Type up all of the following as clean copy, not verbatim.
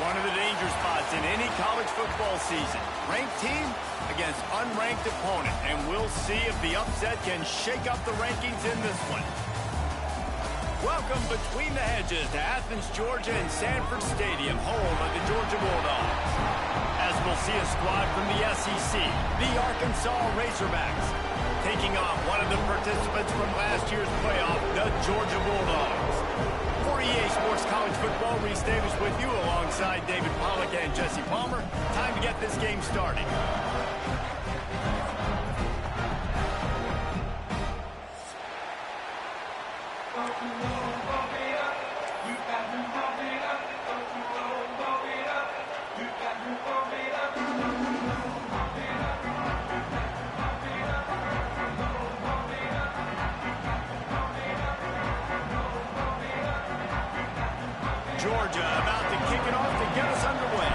One of the danger spots in any college football season. Ranked team against unranked opponent. And we'll see if the upset can shake up the rankings in this one. Welcome between the hedges to Athens, Georgia and Sanford Stadium, home of the Georgia Bulldogs. As we'll see a squad from the SEC, the Arkansas Razorbacks, taking on one of the participants from last year's playoff, the Georgia Bulldogs. For EA Sports College Football, Reese Davis with you alongside David Pollack and Jesse Palmer. Time to get this game started. Georgia about to kick it off to get us underway.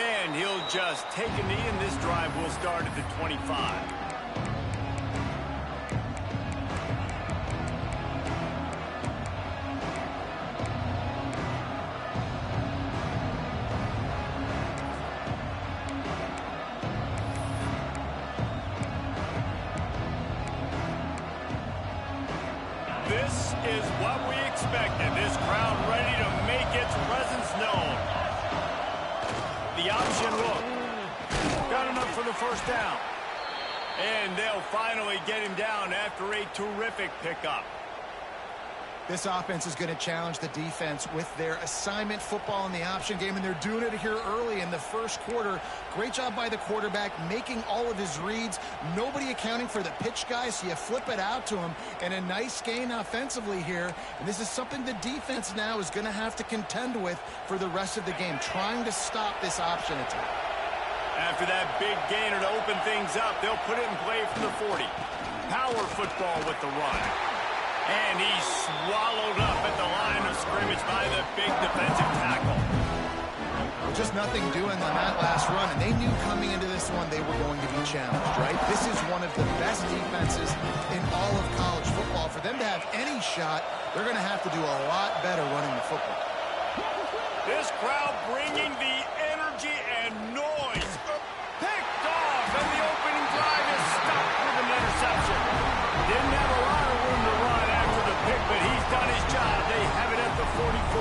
And he'll just take a knee, and this drive will start at the 25. This is what we expected. This crowd ready to make its presence known. The option look. Got enough for the first down. And they'll finally get him down after a terrific pickup. This offense is going to challenge the defense with their assignment football in the option game, and they're doing it here early in the first quarter. Great job by the quarterback, making all of his reads. Nobody accounting for the pitch guy, so you flip it out to him, and a nice gain offensively here. And this is something the defense now is going to have to contend with for the rest of the game, trying to stop this option attack. After that big gainer to open things up, they'll put it in play from the 40. Power football with the run. And he's swallowed up at the line of scrimmage by the big defensive tackle. Well, just nothing doing on that last run, and they knew coming into this one they were going to be challenged, right? This is one of the best defenses in all of college football. For them to have any shot, they're going to have to do a lot better running the football. This crowd bringing the energy and noise. Picked off, and the opening drive is stopped with an interception. Didn't have a lot of room to run after the pick, but he's done his job. They have it at the 44.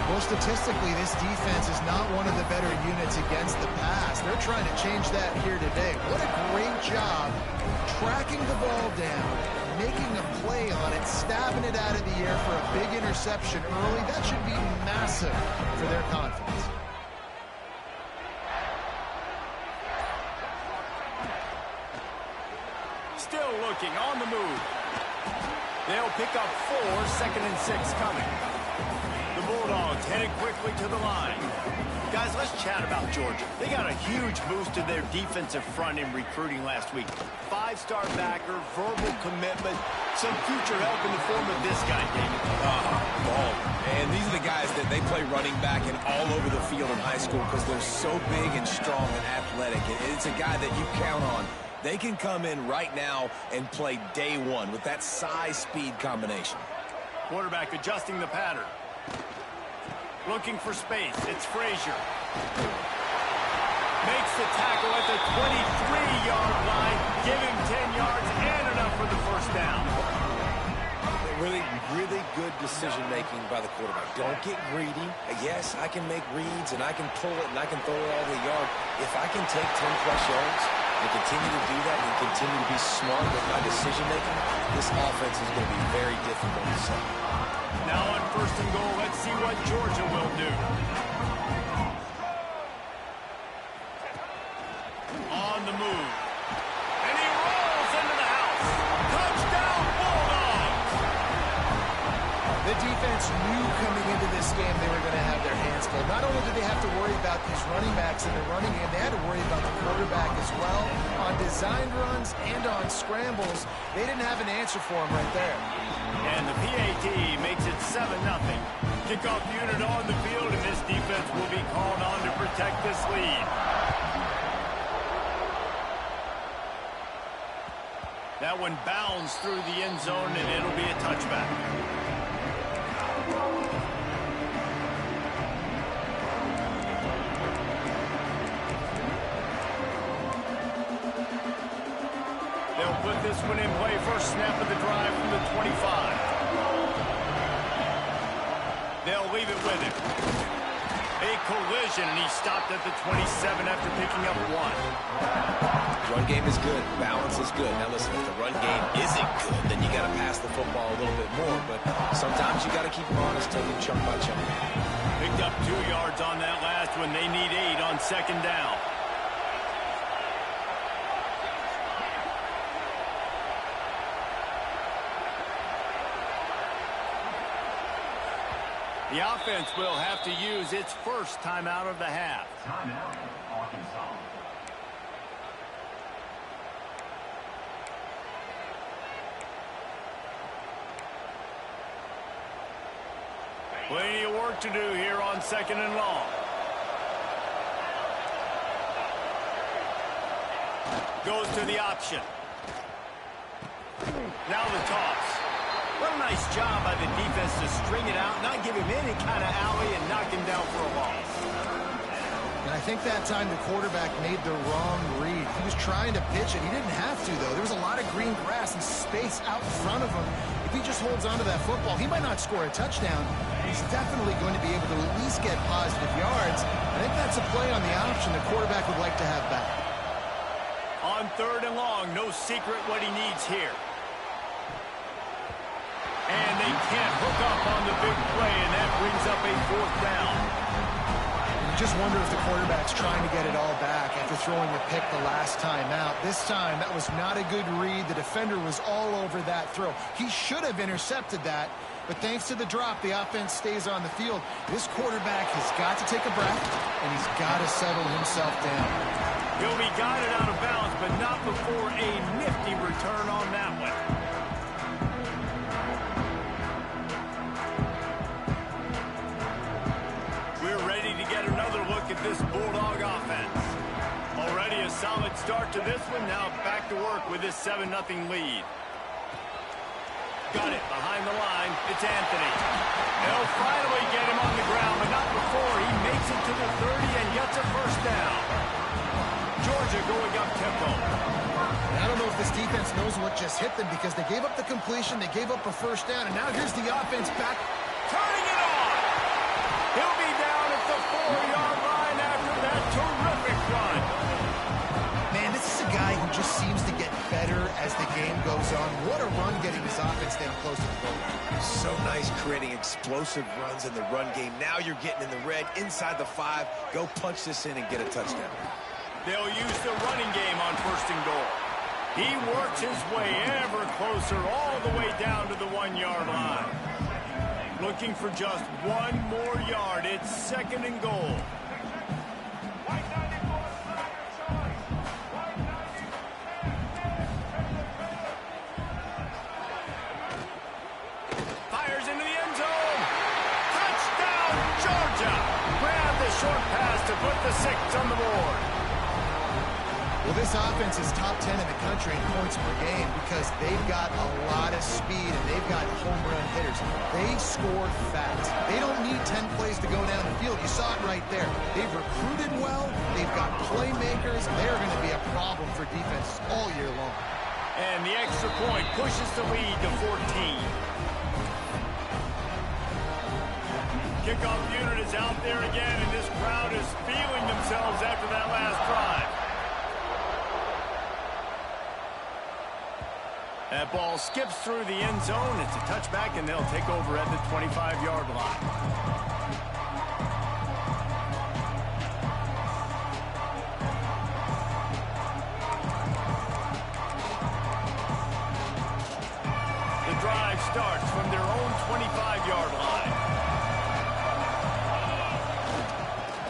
Well, statistically, this defense is not one of the better units against the pass. They're trying to change that here today. What a great job tracking the ball down, making a play on it, stabbing it out of the air for a big interception early. That should be massive for their confidence. Still looking on the move. They'll pick up 4, 2nd and 6 coming. The Bulldogs headed quickly to the line. Guys, let's chat about Georgia. They got a huge boost to their defensive front in recruiting last week. 5-star backer, verbal commitment, some future help in the form of this guy, David. Ball. And these are the guys that they play running back and all over the field in high school because they're so big and strong and athletic. It's a guy that you count on. They can come in right now and play day one with that size-speed combination. Quarterback adjusting the pattern. Looking for space. It's Frazier. Makes the tackle at the 23-yard line. Give him 10 yards and enough for the first down. Really, really good decision-making by the quarterback. Don't get greedy. Yes, I can make reads, and I can pull it, and I can throw it all the yard. If I can take 10-plus yards and continue to do that and continue to be smart with my decision-making, this offense is going to be very difficult to stop. Now on 1st and goal, let's see what Georgia will do. On the move. And he rolls into the house. Touchdown, Bulldogs! The defense knew coming into this game they were going to have their hands full. Not only did they have to worry about these running backs in the running game, they had to worry about the quarterback as well. On designed runs and on scrambles, they didn't have an answer for him right there. And the PAT makes it 7-0. Kickoff unit on the field, and this defense will be called on to protect this lead. That one bounds through the end zone, and it'll be a touchback. They'll put this one in play. First snap of the drive from the 25. They'll leave it with him. A collision, and he stopped at the 27 after picking up 1. Run game is good. Balance is good. Now listen, if the run game isn't good, then you got to pass the football a little bit more. But sometimes you got to keep them honest, take them chunk by chunk. Picked up 2 yards on that last one. They need 8 on second down. The offense will have to use its first timeout of the half. Timeout, Arkansas. Plenty of work to do here on second and long. Goes to the option. Now the toss. What a nice job by the defense to string it out, not give him any kind of alley, and knock him down for a loss. And I think that time the quarterback made the wrong read. He was trying to pitch it. He didn't have to, though. There was a lot of green grass and space out in front of him. If he just holds on to that football, he might not score a touchdown. He's definitely going to be able to at least get positive yards. I think that's a play on the option the quarterback would like to have back. On third and long, no secret what he needs here. And they can't hook up on the big play, and that brings up a 4th down. You just wonder if the quarterback's trying to get it all back after throwing a pick the last time out. This time, that was not a good read. The defender was all over that throw. He should have intercepted that, but thanks to the drop, the offense stays on the field. This quarterback has got to take a breath, and he's got to settle himself down. He'll be guided out of bounds, but not before a nifty return on that one. At this Bulldog offense. Already a solid start to this one. Now back to work with this 7-0 lead. Got it behind the line. It's Anthony. They'll finally get him on the ground, but not before he makes it to the 30 and gets a first down. Georgia going up tempo. I don't know if this defense knows what just hit them because they gave up the completion, they gave up a first down, and now here's the offense back. Turning it on. He'll be down at the 4-yard line after that terrific run. Man, this is a guy who just seems to get better as the game goes on. What a run getting his offense down close to the goal line. So nice creating explosive runs in the run game. Now you're getting in the red inside the 5. Go punch this in and get a touchdown. They'll use the running game on first and goal. He works his way ever closer all the way down to the 1-yard line. Looking for just 1 more yard. It's second and goal. Fires into the end zone. Touchdown, Georgia. Grab the short pass to put the 6 on the board. Well, this offense is top 10 in the country in points per game because they've got a lot of speed and they've got home run hitters. They score fast. They don't need 10 plays to go down the field. You saw it right there. They've recruited well. They've got playmakers. They're going to be a problem for defense all year long. And the extra point pushes the lead to 14. Kickoff unit is out there again, and this crowd is feeling themselves after that last drive. That ball skips through the end zone. It's a touchback, and they'll take over at the 25-yard line. The drive starts from their own 25-yard line.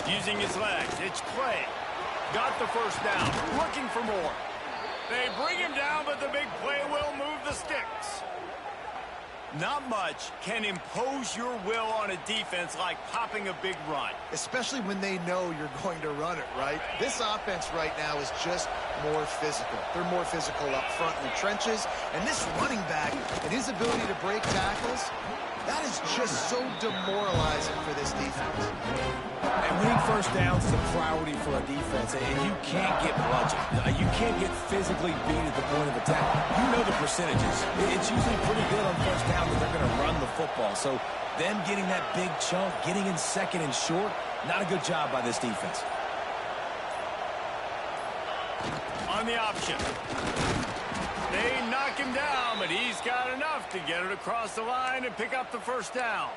Using his legs, it's Clay. Got the first down, looking for more. They bring him down, but the big play will move the sticks. Not much can impose your will on a defense like popping a big run. Especially when they know you're going to run it, right? This offense right now is just more physical. They're more physical up front in the trenches. And this running back and his ability to break tackles, that is just so demoralizing for this defense. And winning first downs is a priority for a defense, and you can't get bludgeoned. You can't get physically beat at the point of attack. You know the percentages. It's usually pretty good on first down that they're going to run the football. So them getting that big chunk, getting in second and short, not a good job by this defense. On the option. They knock him down, but he's got enough to get it across the line and pick up the first down.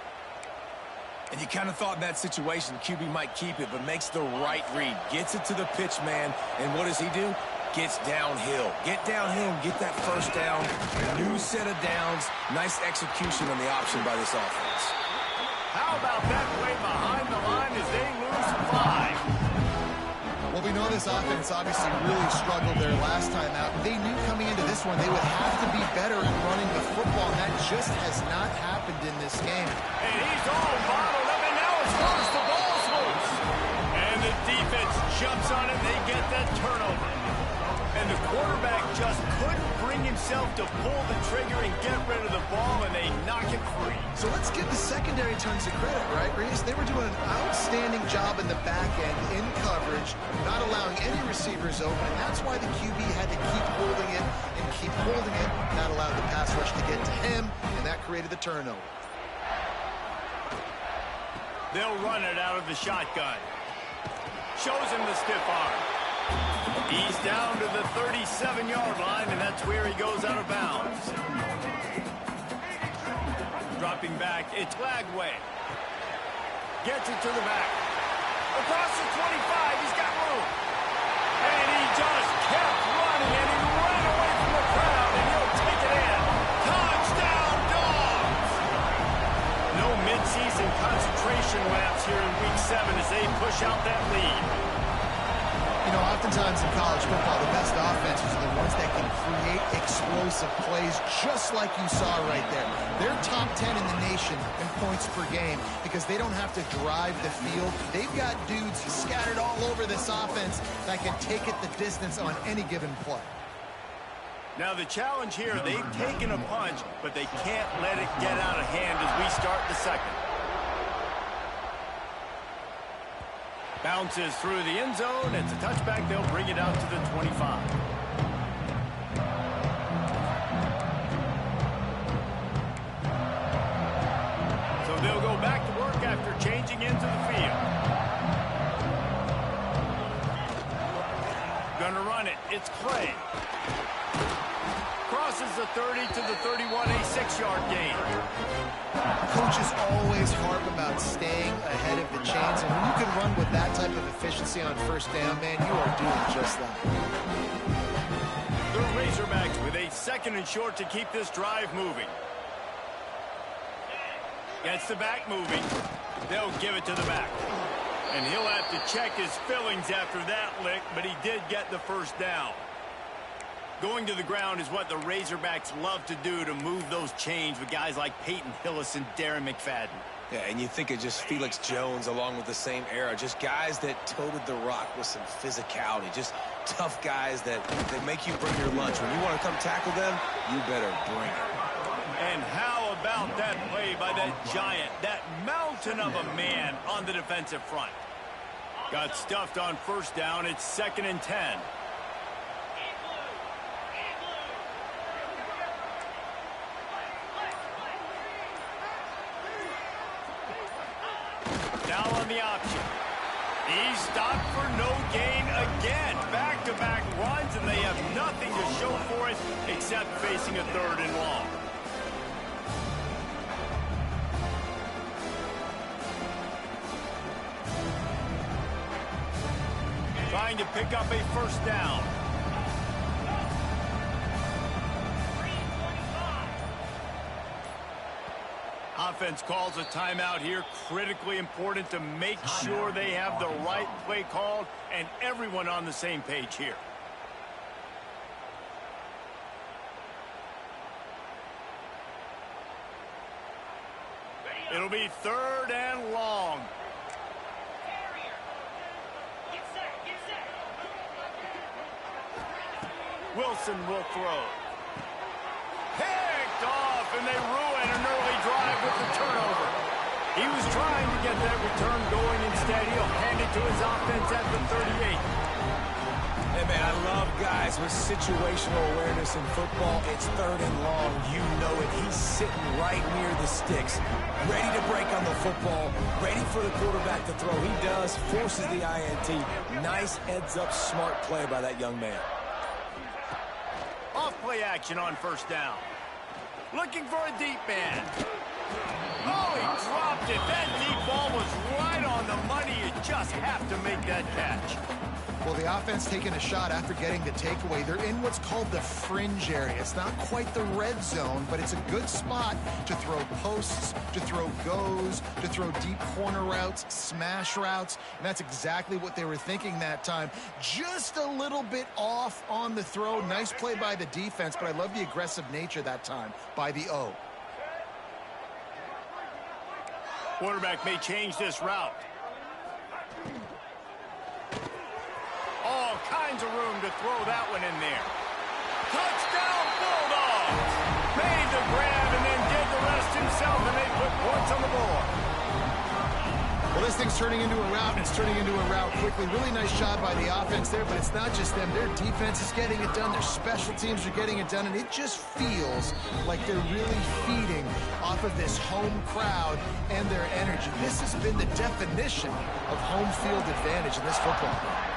And you kind of thought in that situation QB might keep it, but makes the right read. Gets it to the pitch man, and what does he do? Gets downhill. Get downhill and get that first down. New set of downs. Nice execution on the option by this offense. How about that play behind the line as they lose 5? Well, we know this offense obviously really struggled there last time out. They knew coming into this one they would have to be better at running the football, and that just has not happened in this game. And he's all bottled up, and now it's loose. The ball's loose. And the defense jumps on it. They get that turnover. And the quarterback just couldn't bring himself to pull the trigger and get rid of the ball, and they knock it free. So let's give the secondary tons of credit, right, Reese? They were doing an outstanding job in the back end, in coverage, not allowing any receivers open, and that's why the QB had to keep holding it and keep holding it, not allow the pass rush to get to him, and that created the turnover. They'll run it out of the shotgun. Shows him the stiff arm. He's down to the 37-yard line, and that's where he goes out of bounds. Dropping back, it's Lagway. Gets it to the back. Across the 25, he's got room. And he just kept running, and he ran away from the crowd, and he'll take it in. Touchdown, Dogs! No midseason concentration laps here in Week 7 as they push out that lead. You know, oftentimes in college football, the best offenses are the ones that can create explosive plays just like you saw right there. They're top 10 in the nation in points per game because they don't have to drive the field. They've got dudes scattered all over this offense that can take it the distance on any given play. Now the challenge here, they've taken a punch, but they can't let it get out of hand as we start the second. Bounces through the end zone. It's a touchback. They'll bring it out to the 25. So they'll go back to work after changing into the field. Gonna run it. It's Clay. Crosses the 30 to the 31, a 6-yard gain. Coaches always harp about staying ahead of the chains, and when you can run with that type of efficiency on first down, man, you are doing just that. The Razorbacks with a 2nd and short to keep this drive moving. Gets the back moving. They'll give it to the back. And he'll have to check his fillings after that lick, but he did get the first down. Going to the ground is what the Razorbacks love to do to move those chains with guys like Peyton Hillis and Darren McFadden. Yeah, and you think of just Felix Jones along with the same era. Just guys that toted the rock with some physicality. Just tough guys that make you bring your lunch. When you want to come tackle them, you better bring it. And how about that play by that giant, that mountain of a man on the defensive front? Got stuffed on first down. It's 2nd and 10. Now on the option. He's stopped for no gain again. Back-to-back runs, and they have nothing to show for it except facing a 3rd and long. Trying to pick up a first down. Offense calls a timeout here. Critically important to make sure they have the right play called and everyone on the same page here. It'll be 3rd and long. Wilson will throw. Picked off, and they ruin an early drive with the turnover. He was trying to get that return going. Instead, he'll hand it to his offense at the 38. Hey, man, I love guys with situational awareness in football. It's 3rd and long. You know it. He's sitting right near the sticks, ready to break on the football, ready for the quarterback to throw. He does, forces the INT. Nice heads-up, smart play by that young man. Off-play action on 1st down. Looking for a deep man. Oh, he dropped it. That deep ball was right on the money. You just have to make that catch. Well, the offense taking a shot after getting the takeaway. They're in what's called the fringe area. It's not quite the red zone, but it's a good spot to throw posts, to throw goes, to throw deep corner routes, smash routes. And that's exactly what they were thinking that time. Just a little bit off on the throw. Nice play by the defense, but I love the aggressive nature that time by the O. Quarterback may change this route. All kinds of room to throw that one in there. Touchdown Bulldogs! Made the grab and then did the rest himself, and they put points on the board. Well, this thing's turning into a route, and it's turning into a route quickly. Really nice job by the offense there, but it's not just them. Their defense is getting it done. Their special teams are getting it done, and it just feels like they're really feeding off of this home crowd and their energy. This has been the definition of home field advantage in this football game.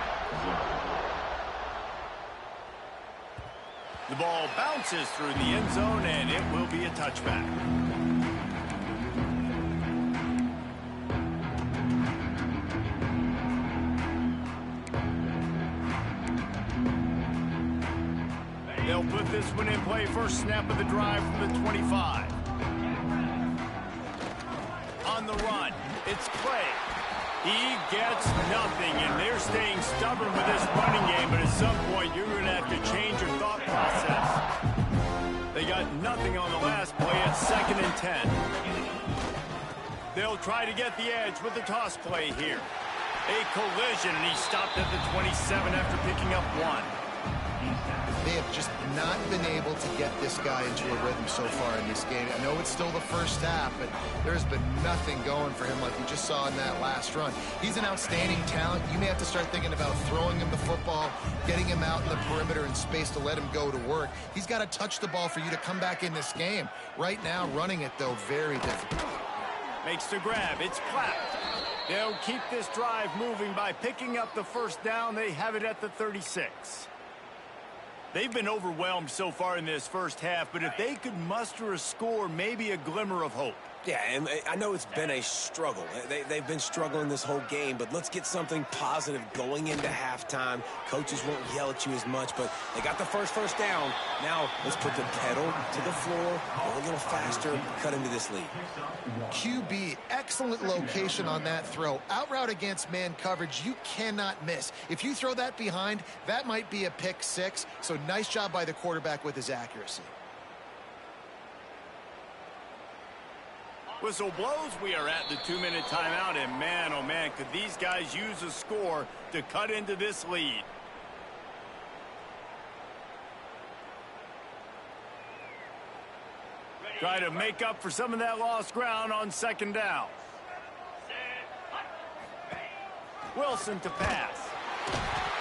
The ball bounces through the end zone, and it will be a touchback. They'll put this one in play. First snap of the drive from the 25. On the run, it's Clay. He gets nothing, and they're staying stubborn with this running game, but at some point you're going to have to change your thought process. They got nothing on the last play. It's 2nd and 10. They'll try to get the edge with the toss play here. A collision, and he stopped at the 27 after picking up 1. They have just not been able to get this guy into a rhythm so far in this game. I know it's still the first half, but there's been nothing going for him like we just saw in that last run. He's an outstanding talent. You may have to start thinking about throwing him the football, getting him out in the perimeter in space to let him go to work. He's got to touch the ball for you to come back in this game. Right now, running it, though, very difficult. Makes the grab. It's clapped. They'll keep this drive moving by picking up the 1st down. They have it at the 36. They've been overwhelmed so far in this first half, but if they could muster a score, maybe a glimmer of hope. Yeah, and I know it's been a struggle. They've been struggling this whole game, but let's get something positive going into halftime. Coaches won't yell at you as much, but they got the first down. Now let's put the pedal to the floor, go a little faster, cut into this lead. QB, excellent location on that throw. Out route against man coverage, you cannot miss. If you throw that behind, that might be a pick 6. So nice job by the quarterback with his accuracy. Whistle blows. We are at the 2-minute timeout, and man, oh man, could these guys use a score to cut into this lead. Try to make up for some of that lost ground on 2nd down. Wilson to pass.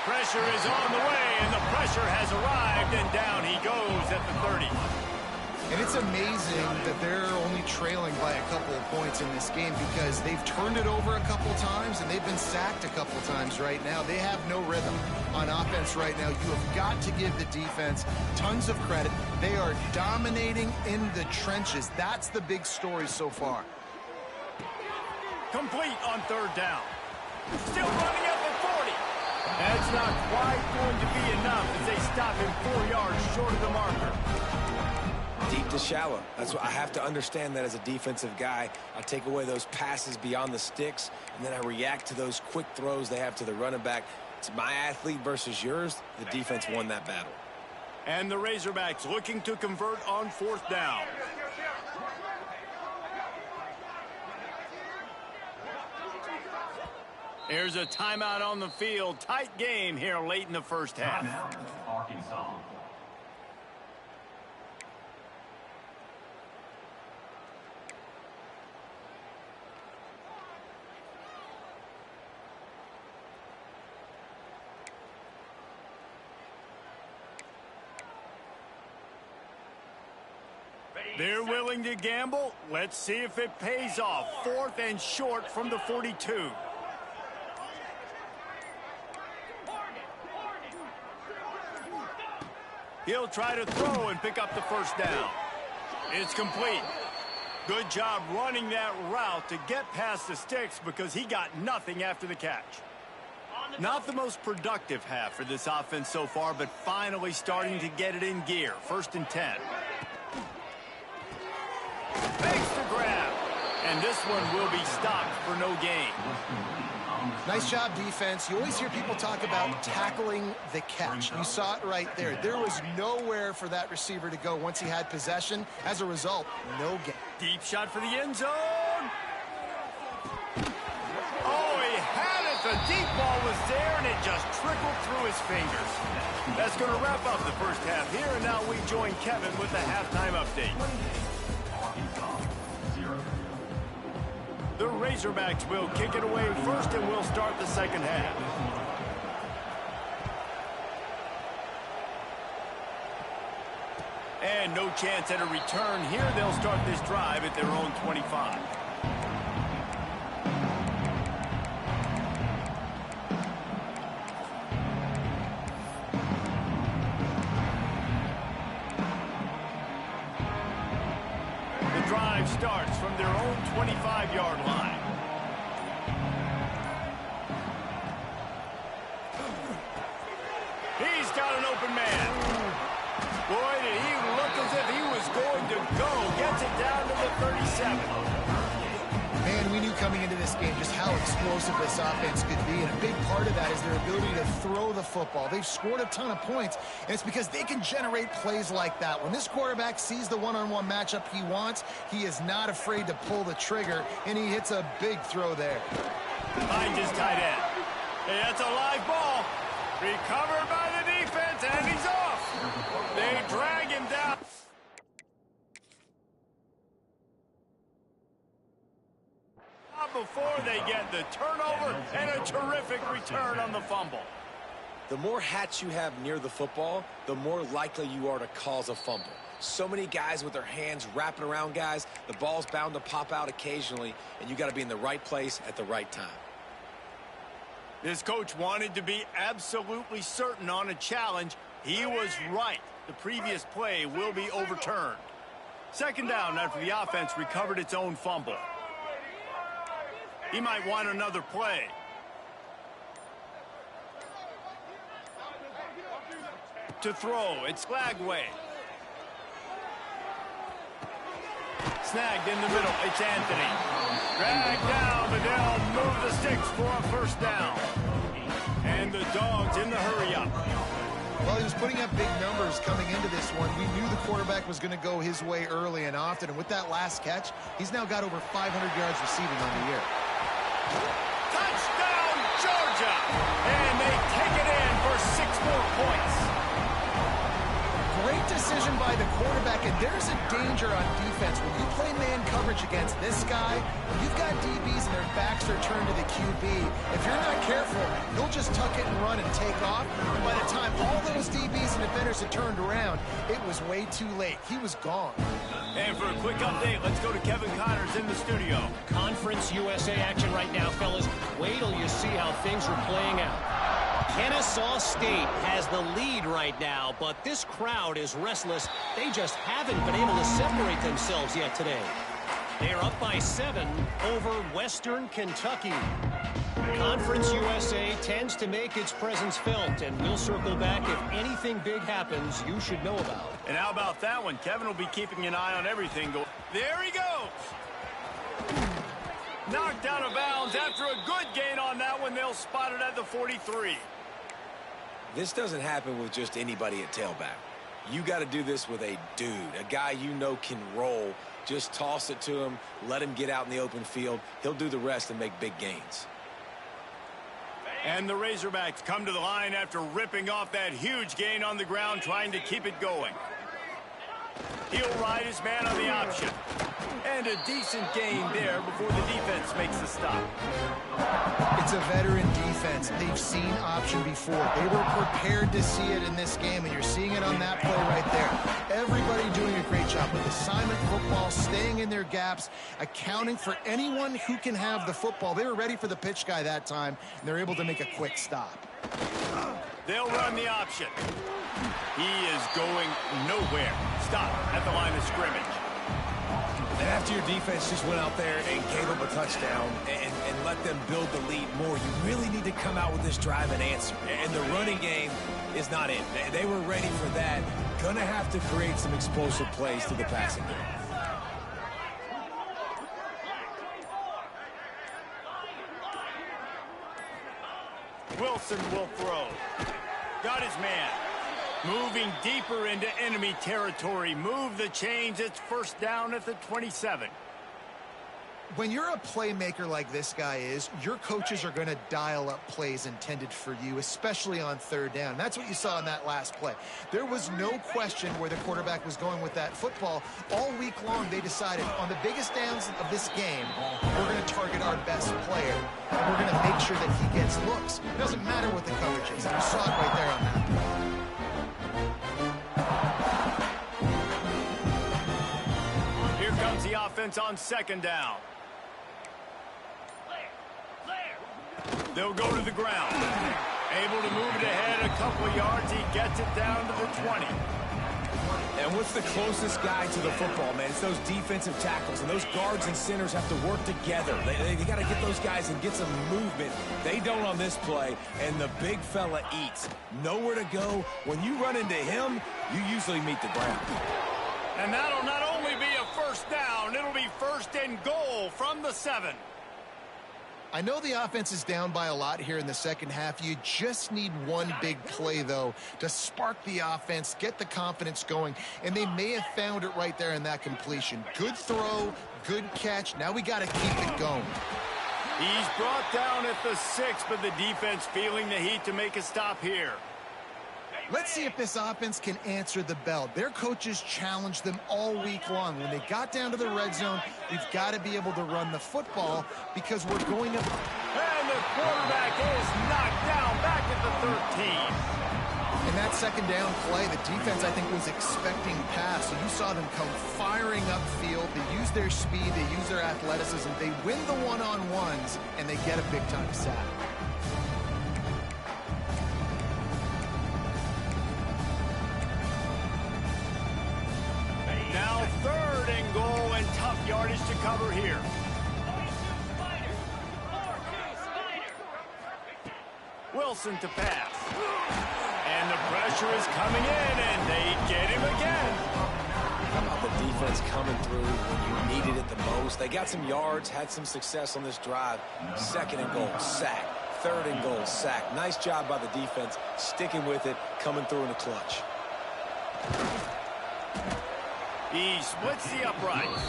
Pressure is on the way, and the pressure has arrived, and down he goes at the 30. And it's amazing that they're only trailing by a couple of points in this game because they've turned it over a couple times and they've been sacked a couple times right now. They have no rhythm on offense right now. You have got to give the defense tons of credit. They are dominating in the trenches. That's the big story so far. Complete on 3rd down. Still running at the 40. That's not quite going to be enough as they stop him 4 yards short of the marker. Deep to shallow. That's what I have to understand that as a defensive guy. I take away those passes beyond the sticks, and then I react to those quick throws they have to the running back. It's my athlete versus yours. The defense won that battle. And the Razorbacks looking to convert on 4th down. There's a timeout on the field. Tight game here late in the first half. Timeout, Arkansas. They're willing to gamble. Let's see if it pays off. 4th and short from the 42. He'll try to throw and pick up the first down. It's complete. Good job running that route to get past the sticks because he got nothing after the catch. Not the most productive half for this offense so far, but finally starting to get it in gear. 1st and 10. Makes the grab. And this one will be stopped for no gain. Nice job, defense. You always hear people talk about tackling the catch. You saw it right there. There was nowhere for that receiver to go once he had possession. As a result, no gain. Deep shot for the end zone. Oh, he had it. The deep ball was there, and it just trickled through his fingers. That's going to wrap up the first half here, and now we join Kevin with the halftime update. The Razorbacks will kick it away first, and we'll start the second half. And no chance at a return here. They'll start this drive at their own 25. Drive starts from their own 25-yard line. He's got an open man. Boy, did he look as if he was going to go. Gets it down to the 37. Man, we knew coming into this game just how explosive this offense could be, and a big part of that is their ability to throw the football. They've scored a ton of points, and it's because they can generate plays like that. When this quarterback sees the one-on-one matchup he wants, he is not afraid to pull the trigger, and he hits a big throw there. Finds his tight end. Hey, that's a live ball. Recovered by the defense, and he's off. They drag him down. Before they get the turnover and a terrific return on the fumble. The more hats you have near the football, the more likely you are to cause a fumble. So many guys with their hands wrapping around guys, the ball's bound to pop out occasionally, and you got to be in the right place at the right time. This coach wanted to be absolutely certain on a challenge. He was right. The previous play will be overturned. 2nd down after the offense recovered its own fumble. He might want another play. To throw, it's Flagway. Snagged in the middle, it's Anthony. Dragged down, but they'll move the sticks for a 1st down. And the Dogs in the hurry-up. Well, he was putting up big numbers coming into this one. We knew the quarterback was going to go his way early and often, and with that last catch, he's now got over 500 yards receiving on the year. Touchdown, Georgia! And they take it in for 6 more points. Great decision by the quarterback, and there's a danger on defense. When you play man coverage against this guy, when you've got DBs and their backs are turned to the QB, if you're not careful, he'll just tuck it and run and take off. And by the time all those DBs and defenders had turned around, it was way too late. He was gone. And for a quick update, let's go to Kevin Connors in the studio. Conference USA action right now, fellas. Wait till you see how things are playing out. Kennesaw State has the lead right now, but this crowd is restless. They just haven't been able to separate themselves yet today. They're up by 7 over Western Kentucky. Conference USA tends to make its presence felt, and we'll circle back if anything big happens you should know about. And how about that one? Kevin will be keeping an eye on everything. There he goes. Knocked out of bounds after a good gain on that one. They'll spot it at the 43. This doesn't happen with just anybody at tailback. You got to do this with a dude, a guy you know can roll. Just toss it to him, let him get out in the open field. He'll do the rest and make big gains. And the Razorbacks come to the line after ripping off that huge gain on the ground, trying to keep it going. He'll ride his man on the option. And a decent gain there before the defense makes the stop. It's a veteran defense. They've seen option before. They were prepared to see it in this game, and you're seeing it on that play right there. Everybody doing a great job with assignment football, staying in their gaps, accounting for anyone who can have the football. They were ready for the pitch guy that time, and they're able to make a quick stop. They'll run the option. He is going nowhere. Stop at the line of scrimmage. And after your defense just went out there and gave up a touchdown and let them build the lead more, you really need to come out with this drive and answer. And the running game is not it. They were ready for that. Gonna have to create some explosive plays to the passing game. Wilson will throw. Got his man. Moving deeper into enemy territory. Move the chains. It's first down at the 27. When you're a playmaker like this guy is, your coaches are going to dial up plays intended for you, especially on third down. That's what you saw in that last play. There was no question where the quarterback was going with that football. All week long, they decided on the biggest downs of this game, we're going to target our best player, and we're going to make sure that he gets looks. It doesn't matter what the coverage is. You saw it right there on that play. Here comes the offense on second down. They'll go to the ground. Able to move it ahead a couple of yards. He gets it down to the 20. And what's the closest guy to the football, man? It's those defensive tackles, and those guards and centers have to work together. They got to get those guys and get some movement. They don't on this play, and the big fella eats. Nowhere to go. When you run into him, you usually meet the ground. And that'll not only be a first down, it'll be first and goal from the 7. I know the offense is down by a lot here in the second half. You just need one big play, though, to spark the offense, get the confidence going, and they may have found it right there in that completion. Good throw, good catch. Now we got to keep it going. He's brought down at the 6, but the defense feeling the heat to make a stop here. Let's see if this offense can answer the bell. Their coaches challenged them all week long. When they got down to the red zone, we've got to be able to run the football because we're going to... And the quarterback is knocked down back at the 13. In that second down play, the defense, I think, was expecting pass. So you saw them come firing upfield. They use their speed. They use their athleticism. They win the one-on-ones, and they get a big-time sack. Now third and goal, and tough yardage to cover here. Wilson to pass. And the pressure is coming in, and they get him again. How about the defense coming through when you needed it the most? They got some yards, had some success on this drive. Second and goal, sack. Third and goal, sack. Nice job by the defense, sticking with it, coming through in the clutch. He splits the uprights.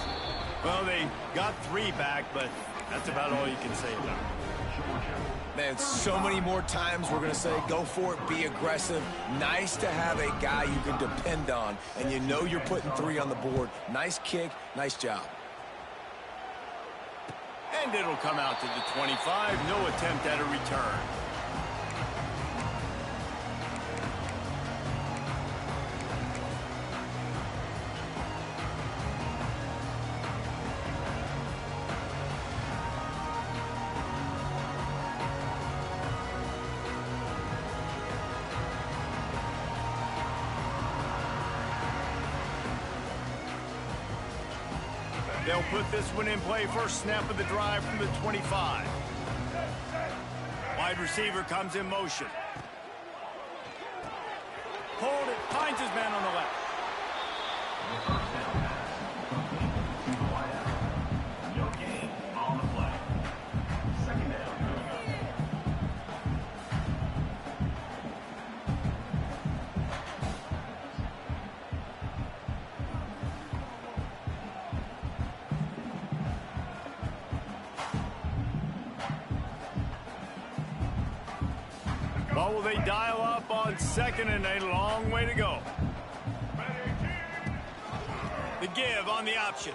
Well, they got 3 back, but that's about all you can say about it. Man, so many more times we're going to say, go for it, be aggressive. Nice to have a guy you can depend on, and you know you're putting 3 on the board. Nice kick, nice job. And it'll come out to the 25. No attempt at a return. They'll put this one in play. First snap of the drive from the 25. Wide receiver comes in motion. Hold it. Finds his man on the left. No gain on the play. Second down. What will they dial up on second and a long way to go? The give on the option.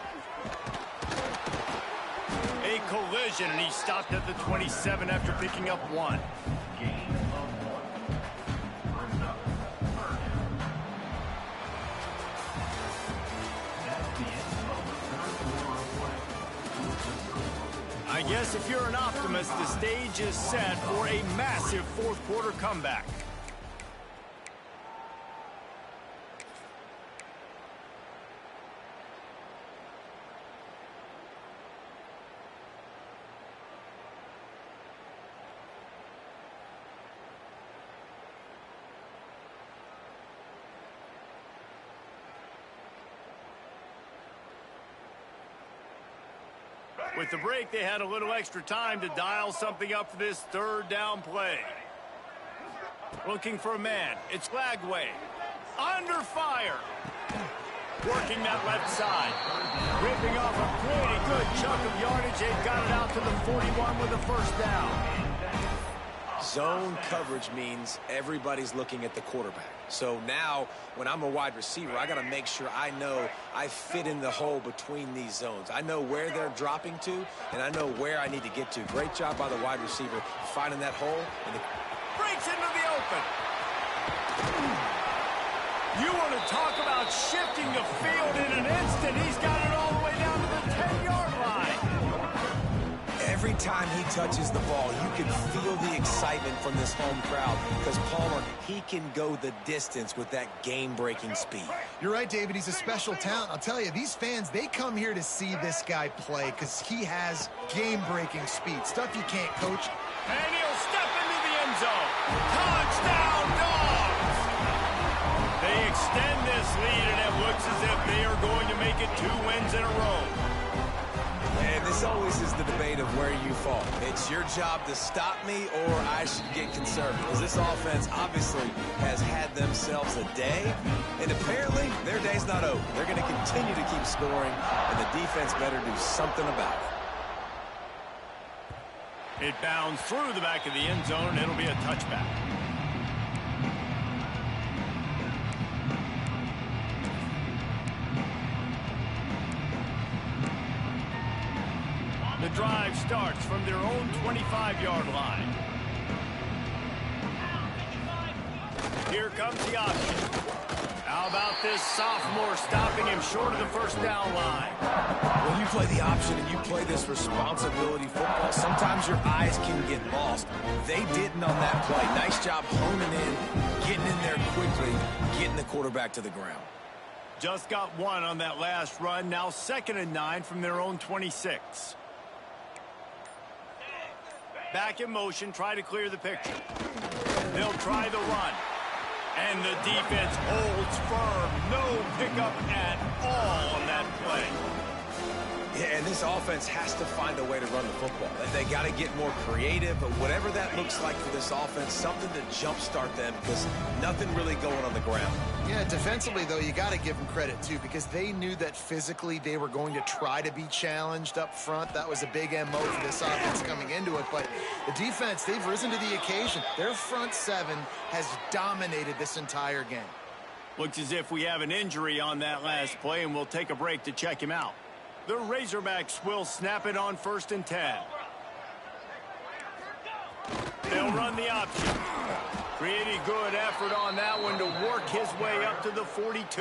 A collision, and he stopped at the 27 after picking up 1. I guess if you're an optimist, the stage is set for a massive fourth quarter comeback. With the break, they had a little extra time to dial something up for this third down play. Looking for a man. It's Lagway. Under fire. Working that left side. Ripping off a pretty good chunk of yardage. They've got it out to the 41 with a first down. Zone coverage means everybody's looking at the quarterback. So now, when I'm a wide receiver, I got to make sure I know I fit in the hole between these zones. I know where they're dropping to, and I know where I need to get to. Great job by the wide receiver finding that hole. And breaks into the open. You want to talk about shifting the field in an instant. He's got it all the way down to the 10-yard line. Every time he touches the ball, you can feel the excitement from this home crowd because Palmer, he can go the distance with that game-breaking speed. You're right, David. He's a special talent. I'll tell you, these fans, they come here to see this guy play because he has game-breaking speed, stuff you can't coach. And he'll step into the end zone. Touchdown, Dogs! They extend this lead, and it looks as if they are going to make it 2 wins in a row. And this always is the debate of where you fall. It's your job to stop me or I should get conservative. Because this offense obviously has had themselves a day. And apparently their day's not over. They're going to continue to keep scoring. And the defense better do something about it. It bounds through the back of the end zone, and it'll be a touchback. The drive starts from their own 25-yard line. Here comes the option. How about this sophomore stopping him short of the first down line? When you play the option and you play this responsibility football, sometimes your eyes can get lost. They didn't on that play. Nice job honing in, getting in there quickly, getting the quarterback to the ground. Just got 1 on that last run. Now 2nd and 9 from their own 26. Back in motion, try to clear the picture. They'll try the run. And the defense holds firm. No pickup at all on that play. Yeah, and this offense has to find a way to run the football. They got to get more creative, but whatever that looks like for this offense, something to jumpstart them because nothing really going on the ground. Yeah, defensively, though, you got to give them credit, too, because they knew that physically they were going to try to be challenged up front. That was a big MO for this offense coming into it. But the defense, they've risen to the occasion. Their front 7 has dominated this entire game. Looks as if we have an injury on that last play, and we'll take a break to check him out. The Razorbacks will snap it on 1st and 10. They'll run the option. Pretty good effort on that one to work his way up to the 42.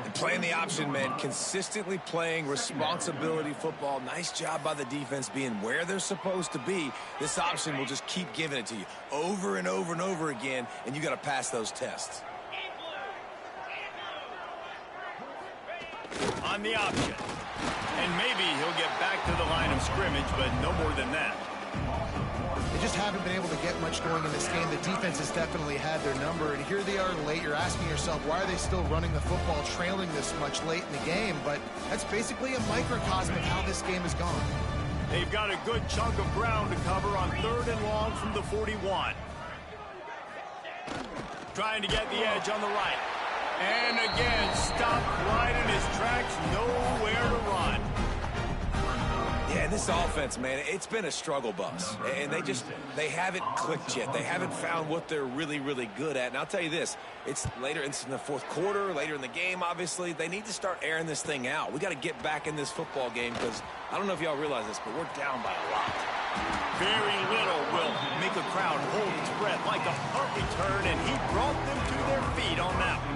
And playing the option, man, consistently playing responsibility football. Nice job by the defense being where they're supposed to be. This option will just keep giving it to you over and over and over again, and you got to pass those tests. On the option. And maybe he'll get back to the line of scrimmage, but no more than that. They just haven't been able to get much going in this game. The defense has definitely had their number, and here they are late. You're asking yourself, why are they still running the football, trailing this much late in the game? But that's basically a microcosm of how this game has gone. They've got a good chunk of ground to cover on 3rd and long from the 41. Trying to get the edge on the right. And again, stopped right in his tracks, nowhere to run. Yeah, this offense, man, it's been a struggle bus. And they haven't clicked yet. They haven't found what they're really, really good at. And I'll tell you this, it's in the fourth quarter, later in the game, obviously. They need to start airing this thing out. We got to get back in this football game because I don't know if y'all realize this, but we're down by a lot. Very little will make a crowd hold its breath like a punt return, and he brought them to their feet on that one.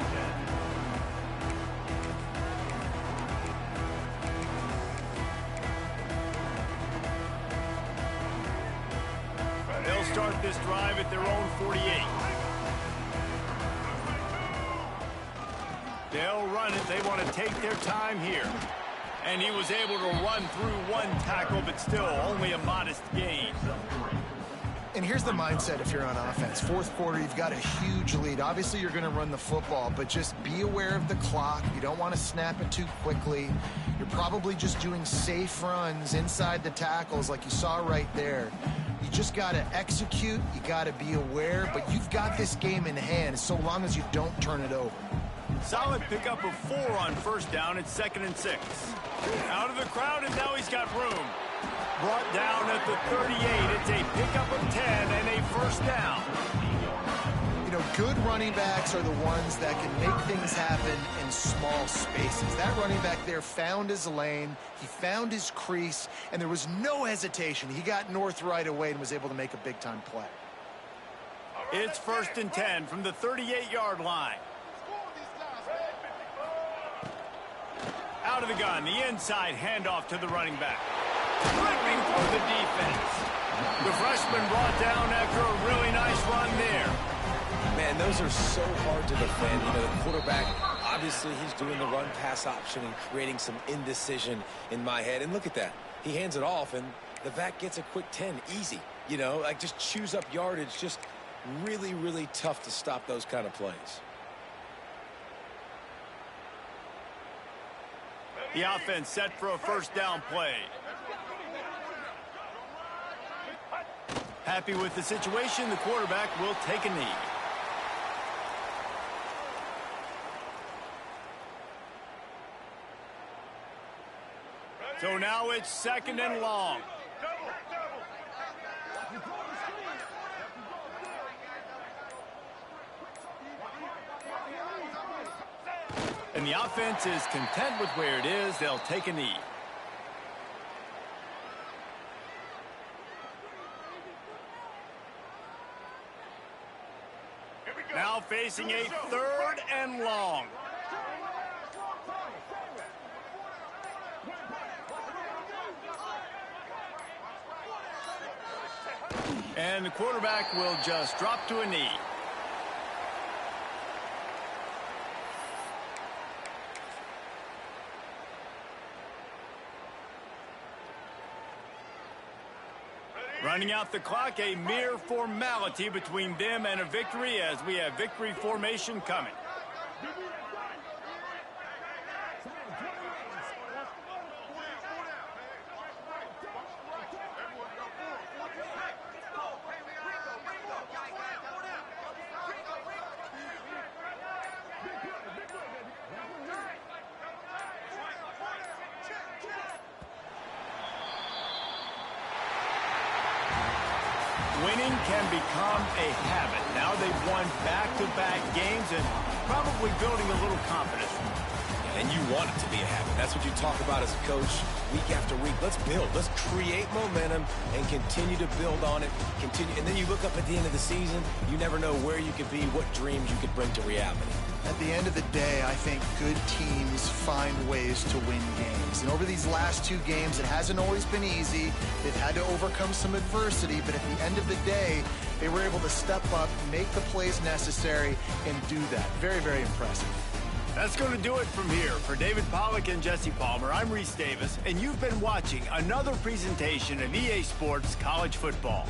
They'll start this drive at their own 48. They'll run it. They want to take their time here. And he was able to run through one tackle, but still only a modest gain. And here's the mindset if you're on offense. Fourth quarter, you've got a huge lead. Obviously, you're going to run the football, but just be aware of the clock. You don't want to snap it too quickly. You're probably just doing safe runs inside the tackles like you saw right there. You just got to execute. You got to be aware, but you've got this game in hand so long as you don't turn it over. Solid pickup of 4 on first down. It's 2nd and 6. Out of the crowd, and now he's got room. Brought down at the 38. It's a pickup of 10 and a first down. You know, good running backs are the ones that can make things happen in small spaces. That running back there found his lane. He found his crease, and there was no hesitation. He got north right away and was able to make a big-time play. It's 1st and 10 from the 38-yard line. Out of the gun, the inside handoff to the running back. Ripping through the defense. The freshman brought down after a really nice run there. Man, those are so hard to defend. You know, the quarterback, obviously he's doing the run-pass option and creating some indecision in my head. And look at that. He hands it off, and the back gets a quick 10. Easy. You know, like just chews up yardage. Just really, really tough to stop those kind of plays. The offense set for a first down play. Happy with the situation, the quarterback will take a knee. So now it's 2nd and long. And the offense is content with where it is. They'll take a knee. Now facing a 3rd and long. And the quarterback will just drop to a knee. Running out the clock, a mere formality between them and a victory as we have victory formation coming. Winning can become a habit. Now they've won back-to-back games and probably building a little confidence. And you want it to be a habit. That's what you talk about as a coach week after week. Let's build. Let's create momentum and continue to build on it. And then you look up at the end of the season, you never know where you could be, what dreams you could bring to reality. At the end of the day, I think good teams find ways to win games. And over these last 2 games, it hasn't always been easy. They've had to overcome some adversity, but at the end of the day, they were able to step up, make the plays necessary, and do that. Very, very impressive. That's going to do it from here. For David Pollack and Jesse Palmer, I'm Reese Davis, and you've been watching another presentation of EA Sports College Football.